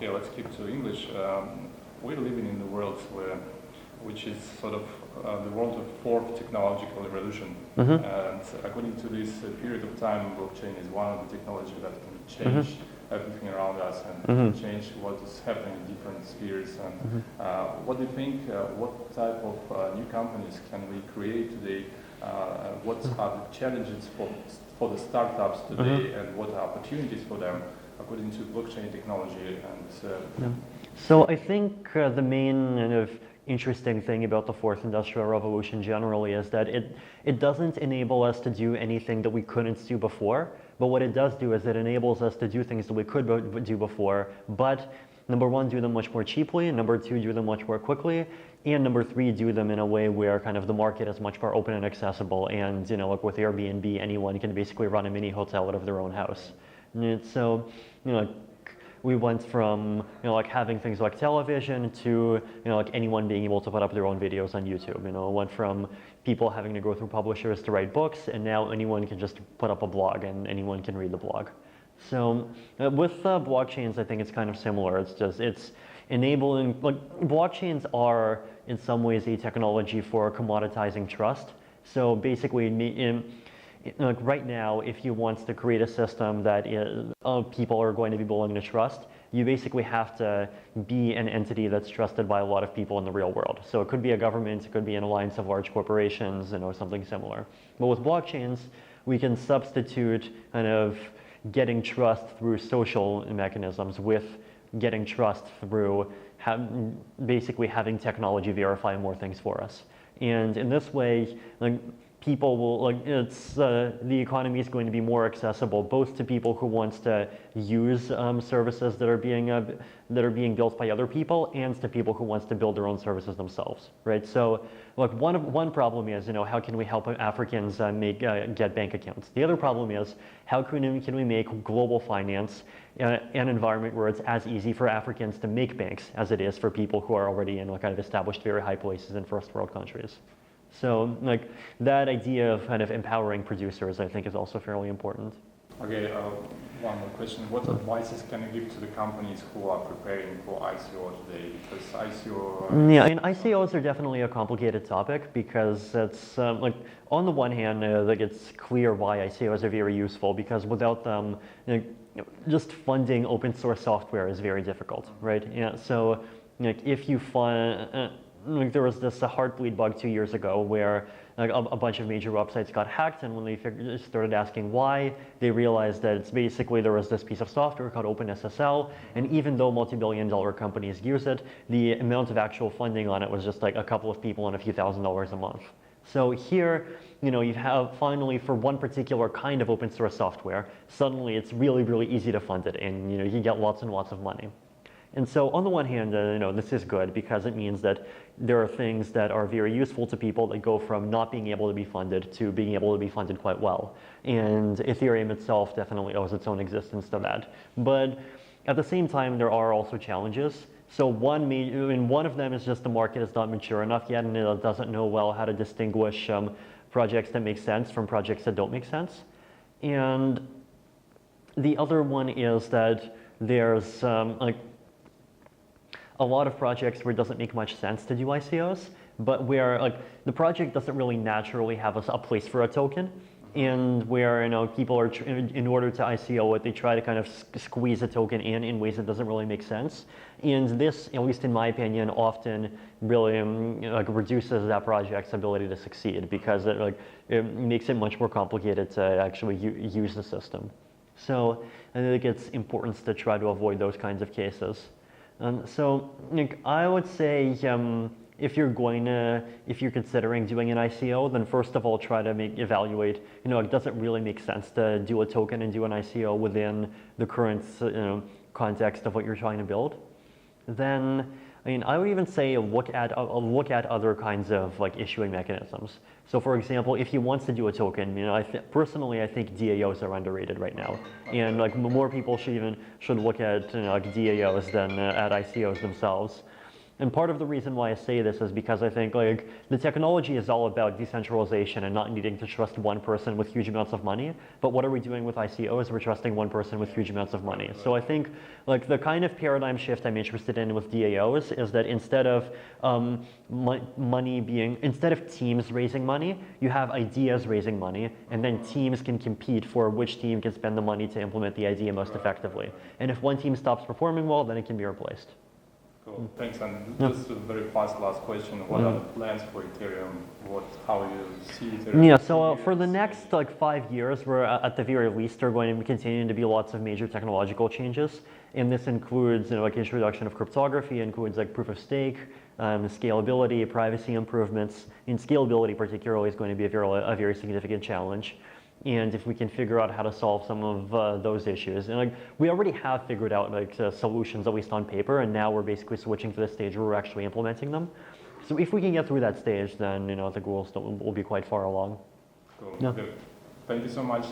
Okay, let's keep to English. We're living in the world which is sort of the world of fourth technological revolution. And according to this period of time, blockchain is one of the technologies that can change everything around us and change what is happening in different spheres. And what do you think, what type of new companies can we create today? What are the challenges for the startups today and what are opportunities for them according to blockchain technology? And So I think the main kind of interesting thing about the fourth industrial revolution generally is that it doesn't enable us to do anything that we couldn't do before, but what it does do is it enables us to do things that we could do before, but number one, do them much more cheaply, number two, do them much more quickly, and number three, do them in a way where kind of the market is much more open and accessible. And like with Airbnb, anyone can basically run a mini hotel out of their own house. And so we went from like having things like television to like anyone being able to put up their own videos on YouTube. It went from people having to go through publishers to write books, and now anyone can just put up a blog and anyone can read the blog. So with blockchains, I think it's kind of similar. It's enabling, like blockchains are in some ways a technology for commoditizing trust. So basically, like right now, if you want to create a system that people are going to be willing to trust, you basically have to be an entity that's trusted by a lot of people in the real world. So it could be a government, it could be an alliance of large corporations, something similar. But with blockchains, we can substitute kind of getting trust through social mechanisms with getting trust through basically having technology verify more things for us. And in this way, like, people will, the economy is going to be more accessible both to people who want to use services that are being built by other people and to people who want to build their own services themselves, right? So, look, one problem is, how can we help Africans get bank accounts? The other problem is, how can we make global finance an environment where it's as easy for Africans to make banks as it is for people who are already in kind of established very high places in first world countries. So, like, that idea of kind of empowering producers, I think, is also fairly important. Okay, one more question. What advices can you give to the companies who are preparing for ICO today? Because ICO... Yeah, and ICOs are definitely a complicated topic because it's, like, on the one hand, like, it's clear why ICOs are very useful because without them, just funding open source software is very difficult, right? Yeah, so, like, if you fund... there was this Heartbleed bug 2 years ago where a bunch of major websites got hacked, and when they started asking why, they realized that it's basically there was this piece of software called OpenSSL, and even though multi-billion-dollar companies use it, the amount of actual funding on it was just like a couple of people and a few $1,000s a month. So here, you have finally for one particular kind of open source software, suddenly it's really, really easy to fund it, and you get lots and lots of money. And so on the one hand, this is good because it means that there are things that are very useful to people that go from not being able to be funded to being able to be funded quite well. And Ethereum itself definitely owes its own existence to that. But at the same time, there are also challenges. So one of them is just the market is not mature enough yet, and it doesn't know well how to distinguish projects that make sense from projects that don't make sense. And the other one is that there's a lot of projects where it doesn't make much sense to do ICOs, but where the project doesn't really naturally have a place for a token, and where people are in order to ICO it, they try to kind of squeeze a token in ways that doesn't really make sense. And this, at least in my opinion, often really reduces that project's ability to succeed because it makes it much more complicated to actually use the system. So I think it's important to try to avoid those kinds of cases. So I would say if you're considering doing an ICO, then first of all try to evaluate, does it really make sense to do a token and do an ICO within the current context of what you're trying to build? Then I would even say look at other kinds of issuing mechanisms. So for example, if you want to do a token, personally I think DAOs are underrated right now, and more people should look at DAOs than at ICOs themselves. And part of the reason why I say this is because I think like the technology is all about decentralization and not needing to trust one person with huge amounts of money. But what are we doing with ICOs? We're trusting one person with huge amounts of money. So I think like the kind of paradigm shift I'm interested in with DAOs is that instead of instead of teams raising money, you have ideas raising money, and then teams can compete for which team can spend the money to implement the idea most effectively. And if one team stops performing well, then it can be replaced. Cool, thanks. And just a very fast last question: what are the plans for Ethereum? How you see Ethereum? Yeah, so for the next like 5 years, we're at the very least are going to be continuing to be lots of major technological changes, and this includes like introduction of cryptography, includes like proof of stake, scalability, privacy improvements. And scalability particularly is going to be a very significant challenge. And if we can figure out how to solve some of those issues, and like we already have figured out like solutions at least on paper, and now we're basically switching to the stage where we're actually implementing them. So if we can get through that stage, then I think we'll be quite far along. Cool. Yeah. Good. Thank you so much.